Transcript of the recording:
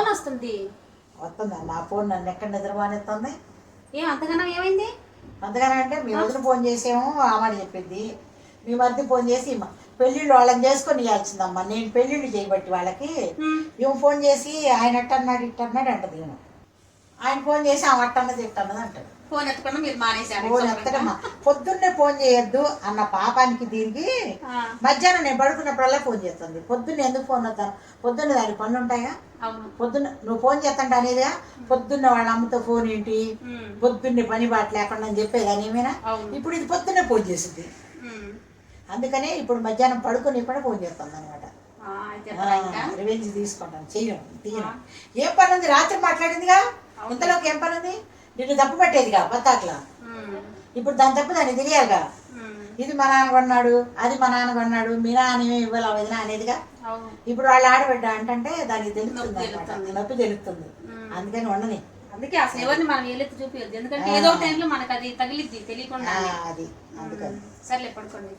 Phone వస్తుంది. వస్తుందా మా ఫోన్? నన్ను ఎక్కడ నిద్రపోనిస్తుంది? అంతగానో ఏమైంది? అంతగానో అంటే మీ వదిన ఫోన్ చేసేమో ఆ మాట చెప్పింది, మీ మరిది ఫోన్ చేసి పెళ్ళిళ్ళు వాళ్ళని చేసుకొని ఇవ్వాల్సిందమ్మా, నేను పెళ్ళిళ్ళు చేయబట్టి వాళ్ళకి. ఈమె ఫోన్ చేసి ఆయన అట్టన్నాడు ఇట్టన్నాడు అంటది. ఈమె ఆయన ఫోన్ చేసి ఆమె అట్టన్నది ఇట్టన్నది అంటాడు. ఫోన్ ఎత్తకుండా మీరు మానేశారు. ఫోన్ ఎత్తడమ్మా, పొద్దున్నే ఫోన్ చేయొద్దు అన్న పాపానికి దీనికి మధ్యాహ్నం నేను పడుకున్నప్పుడల్లా ఫోన్ చేస్తుంది. పొద్దున్న ఎందుకు ఫోన్ వస్తాను? పొద్దున్న దానికి పనులు ఉంటాయా? పొద్దున్న నువ్వు ఫోన్ చేస్తాంటే అనేదిగా, పొద్దున్న వాళ్ళ అమ్మతో ఫోన్ ఏంటి, పొద్దున్నే పని బాట లేకుండా అని చెప్పేదాని ఏమైనా. ఇప్పుడు ఇది పొద్దున్నే ఫోన్ చేసింది, అందుకనే ఇప్పుడు మధ్యాహ్నం పడుకొని కూడా ఫోన్ చేస్తుంది అనమాట. రివెంజ్ తీసుకుంటాను, తీయను. ఏం పని ఉంది? రాత్రి మాట్లాడిందిగా, ఇంతలోకి ఏం పని ఉంది? నిన్ను తప్పు పట్టేదిగా బత్తాకులా. ఇప్పుడు దాని తప్పు దాన్ని తెలియాలిగా. ఇది మా నాన్న కొన్నాడు, అది మా నాన్న కొన్నాడు, మీ నాన్న ఇవ్వాలి వదిన అనేదిగా. ఇప్పుడు వాళ్ళు ఆడబిడ్డ అంటే దానికి తెలుస్తుంది అనమాట, నొప్పి తెలుస్తుంది. అందుకని ఉండని. అందుకే అసలు ఎవరిని మనం ఏలెత్తి చూపించదు, ఎందుకంటే ఏదో టైంలో మనకు అది తగిలిద్ది తెలియకుండా. అది అందుకని సర్లే పడుకోండి.